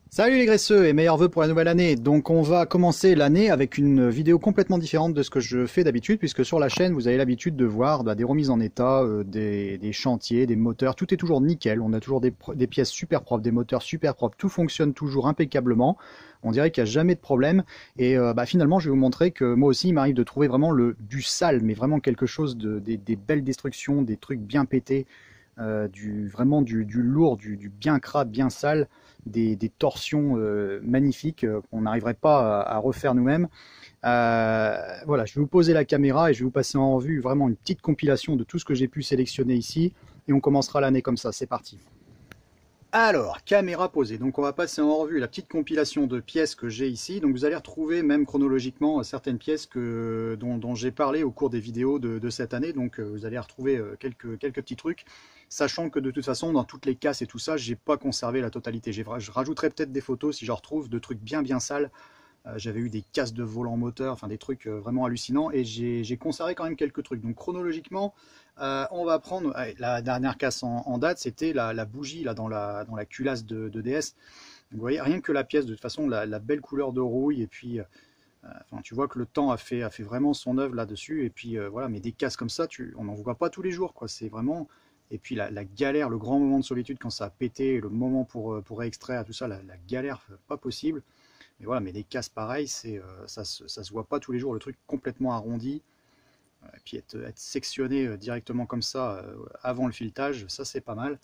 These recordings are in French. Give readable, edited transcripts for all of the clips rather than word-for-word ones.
Salut les graisseux et meilleurs vœux pour la nouvelle année. Donc on va commencer l'année avec une vidéo complètement différente de ce que je fais d'habitude, puisque sur la chaîne vous avez l'habitude de voir des remises en état, des chantiers, des moteurs, tout est toujours nickel, on a toujours des pièces super propres, des moteurs super propres, tout fonctionne toujours impeccablement, on dirait qu'il n'y a jamais de problème, et finalement je vais vous montrer que moi aussi il m'arrive de trouver vraiment du sale, mais vraiment quelque chose des belles destructions, des trucs bien pétés, vraiment du lourd, du bien crade, bien sale, des torsions magnifiques qu'on n'arriverait pas à refaire nous-mêmes. Voilà, je vais vous poser la caméra et je vais vous passer en revue vraiment une petite compilation de tout ce que j'ai pu sélectionner ici, et on commencera l'année comme ça, c'est parti. Alors, caméra posée, donc on va passer en revue la petite compilation de pièces que j'ai ici. Donc vous allez retrouver même chronologiquement certaines pièces dont j'ai parlé au cours des vidéos de cette année. Donc vous allez retrouver quelques petits trucs, sachant que de toute façon dans toutes les casses et tout ça, j'ai pas conservé la totalité. Je rajouterai peut-être des photos si j'en retrouve de trucs bien sales. J'avais eu des casses de volant moteur, enfin des trucs vraiment hallucinants, et j'ai conservé quand même quelques trucs. Donc chronologiquement, on va prendre la dernière casse en date, c'était la bougie là dans la culasse de DS. Donc, vous voyez, rien que la pièce, de toute façon, la belle couleur de rouille, et puis enfin, tu vois que le temps a fait vraiment son œuvre là-dessus, et puis voilà, mais des casses comme ça, on n'en voit pas tous les jours, quoi. C'est vraiment. Et puis la galère, le grand moment de solitude quand ça a pété, le moment pour réextraire tout ça, la galère pas possible. Mais voilà, mais des casses pareilles, ça se voit pas tous les jours, le truc complètement arrondi, et puis être sectionné directement comme ça avant le filetage, ça c'est pas mal.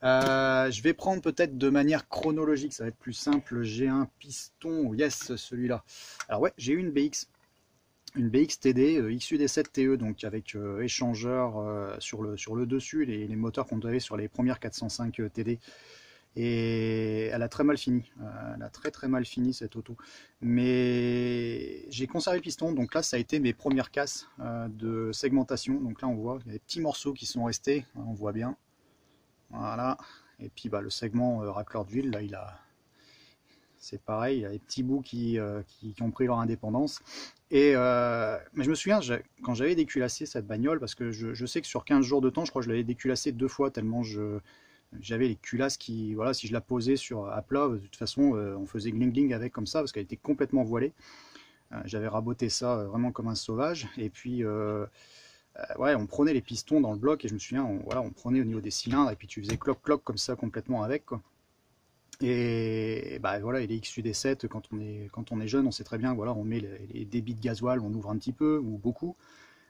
Je vais prendre peut-être de manière chronologique, ça va être plus simple. J'ai un piston, yes, celui-là. Alors ouais, j'ai eu une BX TD XUD7TE, donc avec échangeur sur le dessus, les moteurs qu'on avait sur les premières 405 TD. Et elle a très mal fini, elle a très mal fini cette auto, mais j'ai conservé le piston. Donc là ça a été mes premières casses de segmentation. Donc là on voit il y a des petits morceaux qui sont restés, on voit bien, voilà. Et puis le segment racleur d'huile, là c'est pareil, il y a des petits bouts qui ont pris leur indépendance. Et mais je me souviens, quand j'avais déculassé cette bagnole, parce que je sais que sur 15 jours de temps, je crois que je l'avais déculassé 2 fois, tellement j'avais les culasses qui, voilà, si je la posais à plat, de toute façon, on faisait gling avec comme ça, parce qu'elle était complètement voilée. J'avais raboté ça vraiment comme un sauvage. Et puis, ouais, on prenait les pistons dans le bloc, et je me souviens, voilà, on prenait au niveau des cylindres, et puis tu faisais cloc comme ça complètement avec, quoi. Et voilà, et les XUD7, quand on est jeune, on sait très bien, voilà, on met les débits de gasoil, on ouvre un petit peu, ou beaucoup,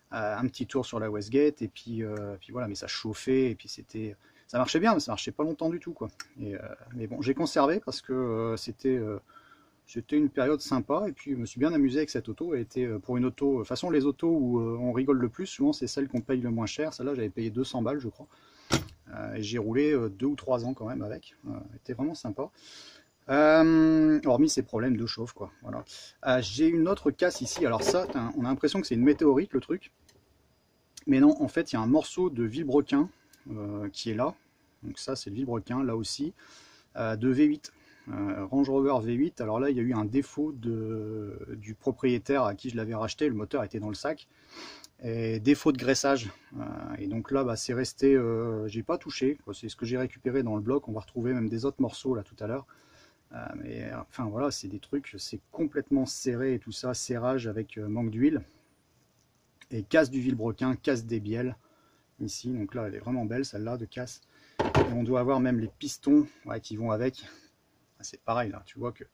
un petit tour sur la Westgate, et puis voilà, mais ça chauffait, et puis ça marchait bien, mais ça marchait pas longtemps du tout, quoi. Mais bon, j'ai conservé parce que c'était une période sympa, et puis je me suis bien amusé avec cette auto. Elle était pour une auto, de toute façon les autos où on rigole le plus, souvent c'est celles qu'on paye le moins cher. Celle-là j'avais payé 200 balles je crois, et j'ai roulé 2 ou 3 ans quand même avec. Elle était vraiment sympa. Hormis ces problèmes de chauffe, quoi. Voilà. J'ai une autre casse ici, alors ça, on a l'impression que c'est une météorite le truc. Mais non, en fait il y a un morceau de vilebrequin qui est là. Donc ça c'est le vilebrequin là aussi, de V8, Range Rover V8. Alors là il y a eu un défaut du propriétaire à qui je l'avais racheté, le moteur était dans le sac, et défaut de graissage, et donc là c'est resté, j'ai pas touché, c'est ce que j'ai récupéré dans le bloc. On va retrouver même des autres morceaux là tout à l'heure, mais enfin voilà, c'est des trucs, c'est complètement serré et tout ça, serrage avec manque d'huile, et casse du vilebrequin, casse des bielles ici. Donc là elle est vraiment belle celle-là de casse, et on doit avoir même les pistons, ouais, qui vont avec. C'est pareil là, tu vois que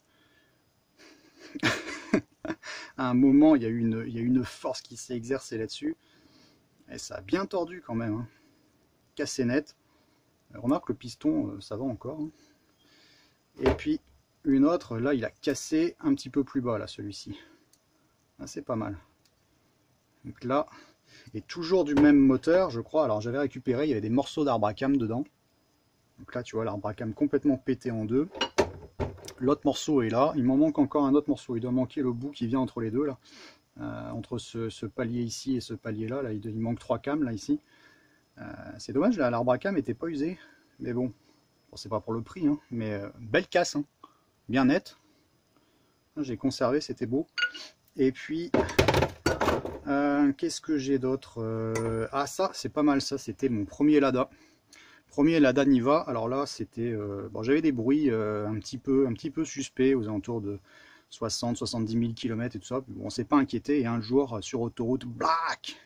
à un moment il y a eu une force qui s'est exercée là-dessus, et ça a bien tordu quand même, hein. Cassé net. Remarque, le piston ça va encore, hein. Et puis une autre, là il a cassé un petit peu plus bas là, celui-ci. C'est pas mal. Donc là, et toujours du même moteur je crois. Alors j'avais récupéré, il y avait des morceaux d'arbre à cam dedans. Donc là tu vois l'arbre à cam complètement pété en deux. L'autre morceau est là, il m'en manque encore un autre morceau, il doit manquer le bout qui vient entre les deux là, entre ce palier ici et ce palier là, il manque 3 cams là ici. C'est dommage, l'arbre à cam n'était pas usé, mais bon c'est pas pour le prix, hein, mais belle casse, hein, bien nette. J'ai conservé, c'était beau. Et puis qu'est-ce que j'ai d'autre, ah ça c'est pas mal, ça c'était mon premier Lada. Premier, la Daniva. Alors là, c'était, bon, j'avais des bruits un petit peu suspects aux alentours de 60-70 000 km et tout ça. Bon, on s'est pas inquiété. Et un jour, sur autoroute, black,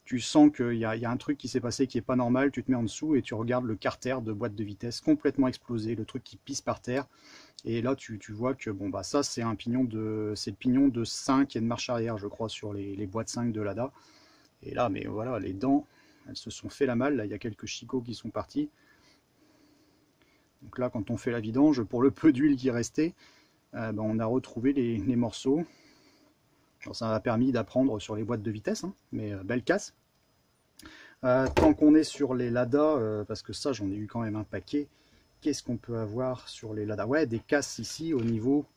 tu sens qu'il y a un truc qui s'est passé qui est pas normal. Tu te mets en dessous et tu regardes le carter de boîte de vitesse complètement explosé, le truc qui pisse par terre. Et là, tu vois que bon, bah ça, c'est le pignon de 5 et de marche arrière, je crois, sur les boîtes 5 de Lada. Et là, mais voilà, les dents, elles se sont fait la malle. Là, il y a quelques chicots qui sont partis. Donc là, quand on fait la vidange, pour le peu d'huile qui restait, ben, on a retrouvé les morceaux. Alors, ça m'a permis d'apprendre sur les boîtes de vitesse, hein, mais belle casse. Tant qu'on est sur les Lada, parce que ça, j'en ai eu quand même un paquet. Qu'est-ce qu'on peut avoir sur les Lada? Ouais, des casses ici au niveau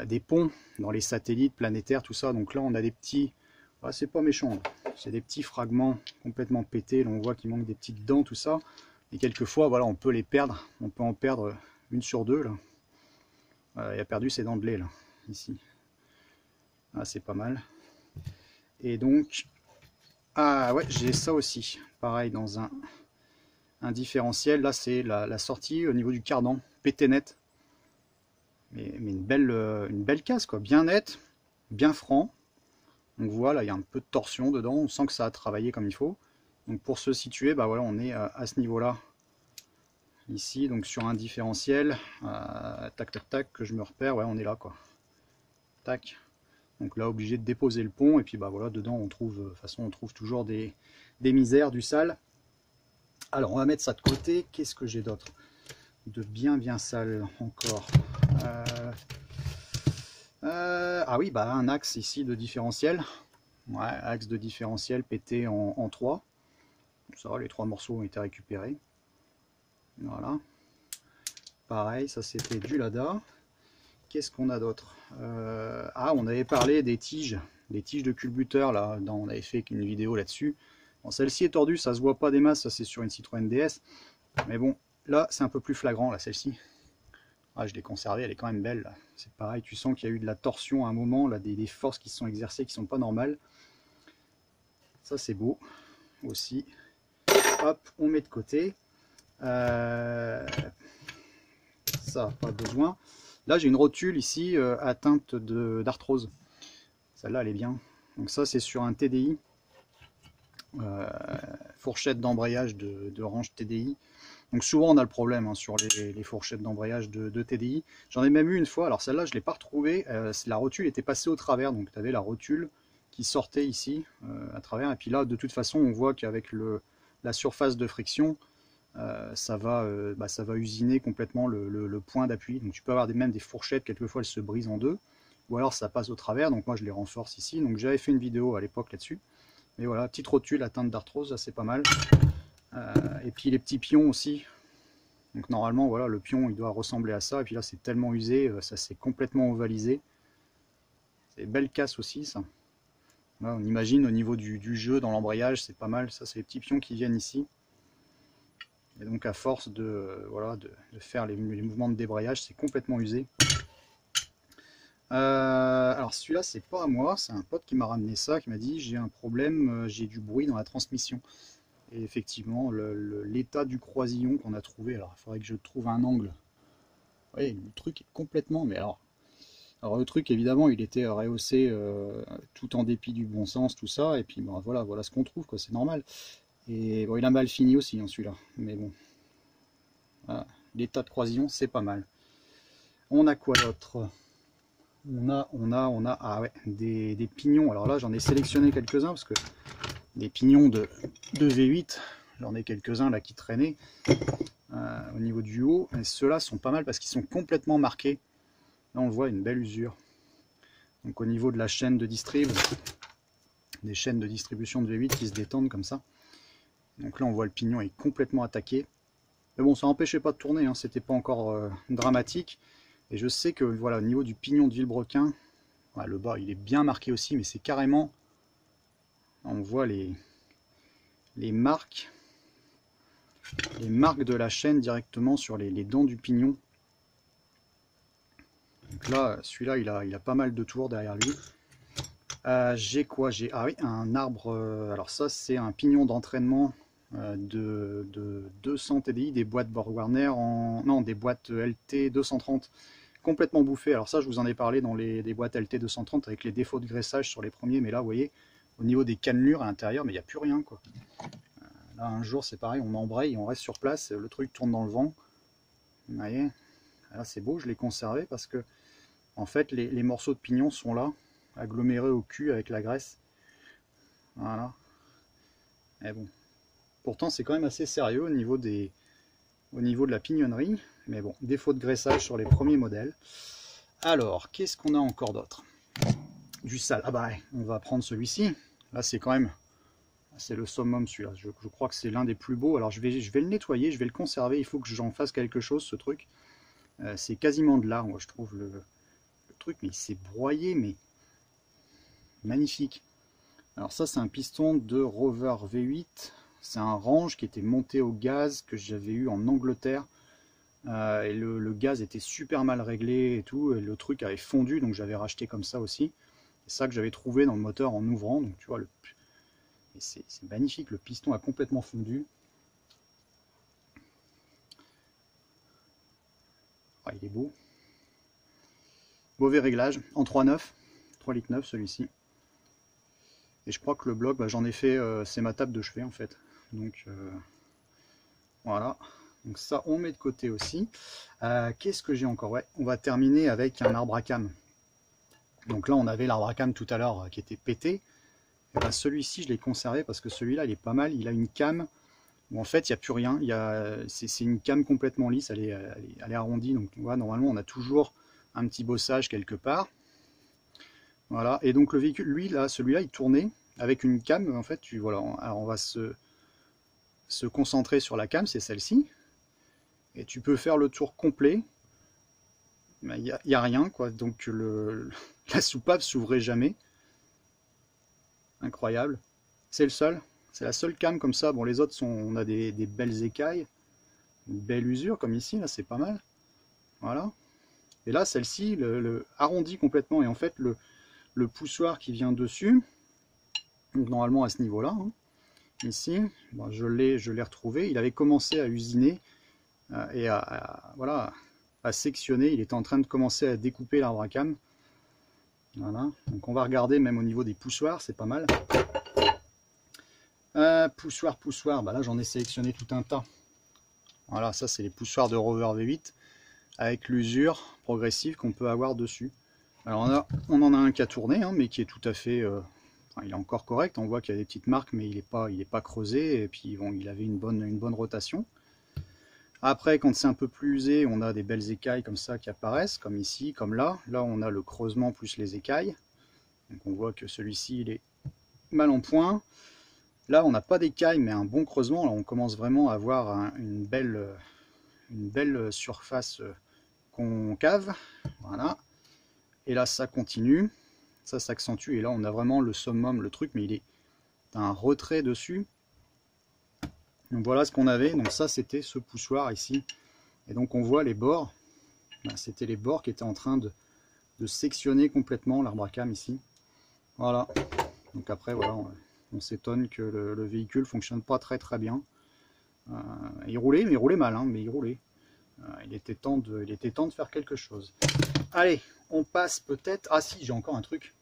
des ponts, dans les satellites planétaires, tout ça. Donc là, on a des petits... Ah, c'est pas méchant, c'est des petits fragments complètement pétés. Là, on voit qu'il manque des petites dents, tout ça. Et quelquefois, voilà, on peut les perdre. On peut en perdre une sur deux. Là. Il a perdu ses dents de lait, là, ici. Ah, c'est pas mal. Et donc, ah ouais, j'ai ça aussi. Pareil, dans un différentiel. Là, c'est la sortie au niveau du cardan, pété net. Mais une belle casse, quoi. Bien nette, bien franc. Donc voilà, il y a un peu de torsion dedans, on sent que ça a travaillé comme il faut. Donc pour se situer, bah voilà, on est à ce niveau-là, ici, donc sur un différentiel, tac tac tac, que je me repère, ouais, on est là quoi. Tac. Donc là, obligé de déposer le pont, et puis bah voilà, dedans on trouve, de toute façon on trouve toujours des misères, du sale. Alors on va mettre ça de côté, qu'est-ce que j'ai d'autre de bien sale encore? Ah oui, bah un axe ici de différentiel. Ouais, axe de différentiel pété en 3. Ça va, les 3 morceaux ont été récupérés. Voilà. Pareil, ça c'était du Lada. Qu'est-ce qu'on a d'autre? Ah, on avait parlé des tiges de culbuteur, là. On avait fait une vidéo là-dessus. Bon, celle-ci est tordue, ça se voit pas des masses, ça c'est sur une Citroën DS. Mais bon, là c'est un peu plus flagrant, là, celle-ci. Ah, je l'ai conservée, elle est quand même belle. C'est pareil, tu sens qu'il y a eu de la torsion à un moment, là, des forces qui se sont exercées qui sont pas normales. Ça c'est beau aussi. Hop, on met de côté. Ça, pas besoin. Là j'ai une rotule ici atteinte d'arthrose. Celle-là elle est bien. Donc ça c'est sur un TDI. Fourchette d'embrayage de range TDI. Donc souvent on a le problème hein, sur les fourchettes d'embrayage de TDI. J'en ai même eu une fois, alors celle-là je ne l'ai pas retrouvée, la rotule était passée au travers, donc tu avais la rotule qui sortait ici à travers, et puis là de toute façon on voit qu'avec la surface de friction, ça va usiner complètement le point d'appui. Donc tu peux avoir même des fourchettes, quelquefois elles se brisent en deux, ou alors ça passe au travers, donc moi je les renforce ici. Donc j'avais fait une vidéo à l'époque là-dessus. Mais voilà, petite rotule atteinte d'arthrose, c'est pas mal. Et puis les petits pions aussi. Donc normalement, voilà, le pion il doit ressembler à ça. Et puis là, c'est tellement usé, ça s'est complètement ovalisé. C'est belle casse aussi, ça. Là, on imagine au niveau du jeu dans l'embrayage, c'est pas mal. Ça, c'est les petits pions qui viennent ici. Et donc à force voilà, de faire les mouvements de débrayage, c'est complètement usé. Alors celui-là, c'est pas à moi, c'est un pote qui m'a ramené ça, qui m'a dit j'ai un problème, j'ai du bruit dans la transmission. Et effectivement, l'état du croisillon qu'on a trouvé, alors il faudrait que je trouve un angle. Oui, le truc est complètement, mais alors le truc évidemment, il était rehaussé tout en dépit du bon sens, tout ça, et puis bon, voilà ce qu'on trouve, quoi, c'est normal. Et bon, il a mal fini aussi, hein, celui-là, mais bon, voilà. L'état de croisillon, c'est pas mal. On a quoi d'autre? On a ah ouais, des pignons. Alors là, j'en ai sélectionné quelques-uns parce que des pignons de V8, j'en ai quelques-uns là qui traînaient au niveau du haut. Et ceux-là sont pas mal parce qu'ils sont complètement marqués. Là, on voit une belle usure. Donc au niveau de la chaîne de distrib, des chaînes de distribution de V8 qui se détendent comme ça. Donc là, on voit le pignon est complètement attaqué. Mais bon, ça n'empêchait pas de tourner, hein, c'était pas encore dramatique. Et je sais que voilà, au niveau du pignon de Vilebrequin, ouais, le bas il est bien marqué aussi, mais c'est carrément, on voit les marques de la chaîne directement sur les dents du pignon. Donc là, celui-là, il a pas mal de tours derrière lui. J'ai quoi? Ah oui, un arbre. Alors ça, c'est un pignon d'entraînement de 200 TDI, des boîtes Borg Warner non, des boîtes LT 230 complètement bouffées. Alors ça, je vous en ai parlé dans des boîtes LT 230 avec les défauts de graissage sur les premiers, mais là, vous voyez, au niveau des cannelures à l'intérieur, mais il n'y a plus rien, quoi. Là, un jour, c'est pareil, on embraye, on reste sur place, le truc tourne dans le vent. Vous voyez, là, c'est beau, je l'ai conservé parce que, en fait, les morceaux de pignon sont là, agglomérés au cul avec la graisse. Voilà. Et bon. Pourtant, c'est quand même assez sérieux au niveau de la pignonnerie. Mais bon, défaut de graissage sur les premiers modèles. Alors, qu'est-ce qu'on a encore d'autre? Du sale. Ah bah ouais, on va prendre celui-ci. Là, c'est quand même... C'est le summum, celui-là. Je crois que c'est l'un des plus beaux. Alors, je vais le nettoyer, je vais le conserver. Il faut que j'en fasse quelque chose, ce truc. C'est quasiment de l'art, moi, je trouve, le truc. Mais il s'est broyé, mais... magnifique. Alors ça, c'est un piston de Rover V8. C'est un range qui était monté au gaz que j'avais eu en Angleterre. Et le gaz était super mal réglé et tout. Et le truc avait fondu, donc j'avais racheté comme ça aussi. C'est ça que j'avais trouvé dans le moteur en ouvrant. Donc tu vois, c'est magnifique. Le piston a complètement fondu. Ah, il est beau. Mauvais réglage en 3,9. 3,9 litres celui-ci. Et je crois que le bloc, bah, j'en ai fait, c'est ma table de chevet en fait. Donc voilà. Donc ça, on met de côté aussi. Qu'est-ce que j'ai encore? Ouais, on va terminer avec un arbre à cam. Donc là, on avait l'arbre à cam tout à l'heure qui était pété. Et ben, celui-ci, je l'ai conservé parce que celui-là, il est pas mal. Il a une cam où en fait, il n'y a plus rien. C'est une cam complètement lisse. Elle est arrondie. Donc voilà, normalement, on a toujours un petit bossage quelque part. Voilà. Et donc le véhicule, lui, là, celui-là, il tournait avec une cam. En fait, voilà. Alors on va se concentrer sur la cam, c'est celle-ci. Et tu peux faire le tour complet. Il n'y a rien, quoi. Donc la soupape s'ouvrait jamais. Incroyable. C'est le seul. C'est la seule cam comme ça. Bon, les autres on a des belles écailles, une belle usure comme ici. Là, c'est pas mal. Voilà. Et là, celle-ci, arrondi complètement. Et en fait, le poussoir qui vient dessus, donc normalement à ce niveau-là, hein, ici, bon, je l'ai retrouvé. Il avait commencé à usiner et voilà, à sectionner. Il était en train de commencer à découper l'arbre à cam. Voilà. Donc on va regarder même au niveau des poussoirs, c'est pas mal. Poussoir, bah là j'en ai sélectionné tout un tas. Voilà, ça c'est les poussoirs de Rover V8 avec l'usure progressive qu'on peut avoir dessus. Alors on en a un qui a tourné, hein, mais qui est tout à fait... enfin, il est encore correct, on voit qu'il y a des petites marques, mais il est pas creusé, et puis bon, il avait une bonne rotation. Après, quand c'est un peu plus usé, on a des belles écailles comme ça qui apparaissent, comme ici, comme là. Là, on a le creusement plus les écailles. Donc on voit que celui-ci, il est mal en point. Là, on n'a pas d'écailles, mais un bon creusement. Là, on commence vraiment à avoir une belle surface concave. Voilà. Et là, ça continue. Ça s'accentue. Et là, on a vraiment le summum, le truc, mais il est un retrait dessus. Donc voilà ce qu'on avait. Donc ça, c'était ce poussoir ici. Et donc on voit les bords. Ben, c'était les bords qui étaient en train de sectionner complètement l'arbre à cam ici. Voilà. Donc après, voilà, on s'étonne que le véhicule fonctionne pas très bien. Il roulait, mais il roulait mal, hein, mais il roulait. Il était temps de faire quelque chose. Allez, on passe peut-être... Ah si, j'ai encore un truc.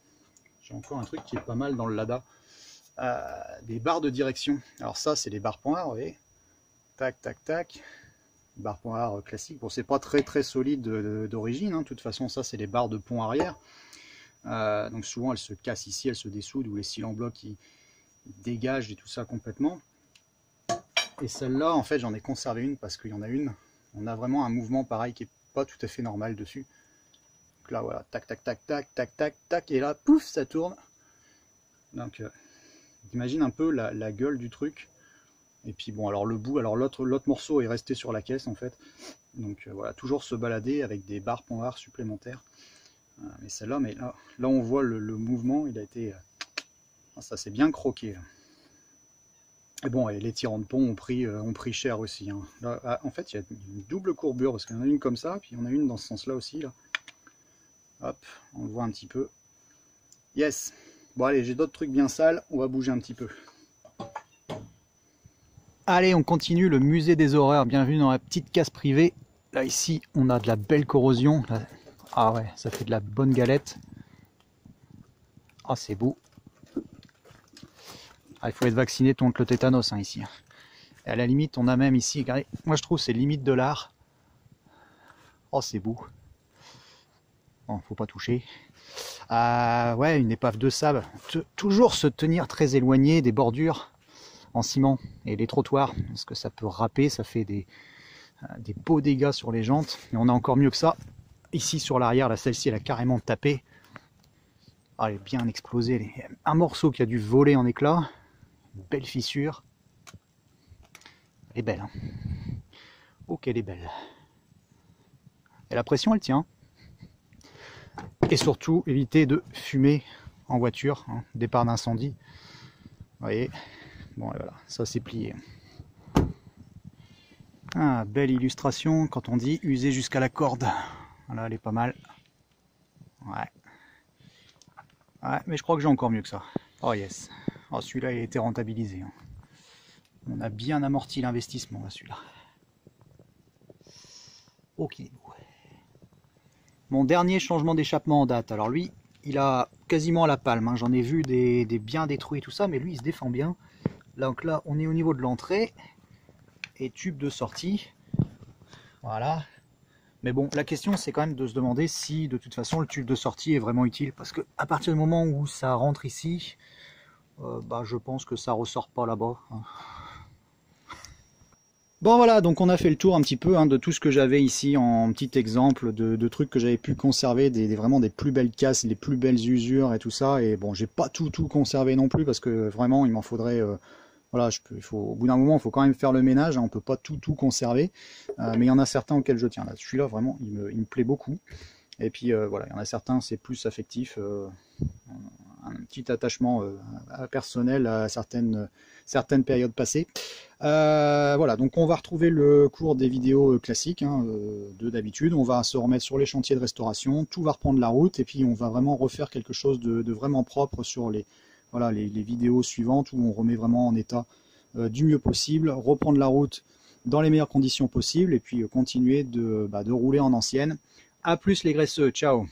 J'ai encore un truc qui est pas mal dans le Lada. Des barres de direction. Alors ça, c'est des barres points, vous voyez. Tac, tac, tac. Barres points classiques. Bon, c'est pas très solide d'origine. Hein. De toute façon, ça, c'est les barres de pont arrière. Donc souvent, elles se cassent ici, elles se dessoudent, ou les cils en bloc, ils dégagent et tout ça complètement. Et celle-là, en fait, j'en ai conservé une parce qu'il y en a une. On a vraiment un mouvement pareil qui est pas tout à fait normal dessus. Donc là, voilà, tac, tac, tac, tac, tac, tac, tac, et là, pouf, ça tourne. Donc, imagine un peu la gueule du truc. Et puis bon, alors le bout, alors l'autre morceau est resté sur la caisse en fait. Donc voilà, toujours se balader avec des barres points supplémentaires. Mais celle-là, là on voit le mouvement, il a été... ça s'est bien croqué. Et bon, et les tirants de pont ont pris cher aussi. Hein. Là, en fait, il y a une double courbure, parce qu'il y en a une comme ça, puis il y en a une dans ce sens-là aussi. Là. Hop, on le voit un petit peu. Yes. Bon allez, j'ai d'autres trucs bien sales, on va bouger un petit peu. Allez, on continue le musée des horreurs. Bienvenue dans la petite case privée. Là, ici, on a de la belle corrosion. Là, ah ouais, ça fait de la bonne galette. Ah, c'est beau. Ah, il faut être vacciné contre le tétanos hein, ici. Et à la limite, on a même ici, regardez, moi je trouve c'est limite de l'art. Oh, c'est beau. Bon, faut pas toucher. Ouais, une épave de sable. Toujours se tenir très éloigné des bordures en ciment et les trottoirs, parce que ça peut râper, ça fait des beaux dégâts sur les jantes. Et on a encore mieux que ça. Ici sur l'arrière, là, celle-ci, elle a carrément tapé. Ah, elle est bien explosée. Un morceau qui a dû voler en éclats. Une belle fissure. Elle est belle. Hein. Oh, qu'elle est belle. Et la pression, elle tient. Et surtout, éviter de fumer en voiture. Hein, départ d'incendie. Vous voyez. Bon, et voilà, ça c'est plié. Ah, belle illustration quand on dit user jusqu'à la corde. Voilà, elle est pas mal. Ouais. Ouais, mais je crois que j'ai encore mieux que ça. Oh yes. Oh, celui-là, il a été rentabilisé. Hein. On a bien amorti l'investissement, là, celui-là. Ok. Mon dernier changement d'échappement en date. Alors lui, il a quasiment à la palme. Hein. J'en ai vu des bien détruits, tout ça, mais lui, il se défend bien. Donc là, on est au niveau de l'entrée et tube de sortie. Voilà. Mais bon, la question, c'est quand même de se demander si, de toute façon, le tube de sortie est vraiment utile. Parce que à partir du moment où ça rentre ici, bah, je pense que ça ressort pas là-bas. Hein. Bon voilà, donc on a fait le tour un petit peu hein, de tout ce que j'avais ici en petit exemple de trucs que j'avais pu conserver, vraiment des plus belles casses, des plus belles usures et tout ça. Et bon, j'ai pas tout conservé non plus parce que vraiment il m'en faudrait... voilà, au bout d'un moment, il faut quand même faire le ménage, hein, on peut pas tout conserver. Mais il y en a certains auxquels je tiens. Là, celui-là, vraiment, il me plaît beaucoup. Et puis voilà, il y en a certains, c'est plus affectif. Un petit attachement personnel à certaines périodes passées. Voilà, donc on va retrouver le cours des vidéos classiques hein, de d'habitude. On va se remettre sur les chantiers de restauration, tout va reprendre la route et puis on va vraiment refaire quelque chose de vraiment propre sur les vidéos suivantes où on remet vraiment en état du mieux possible, reprendre la route dans les meilleures conditions possibles et puis continuer de rouler en ancienne. A plus les graisseux, ciao!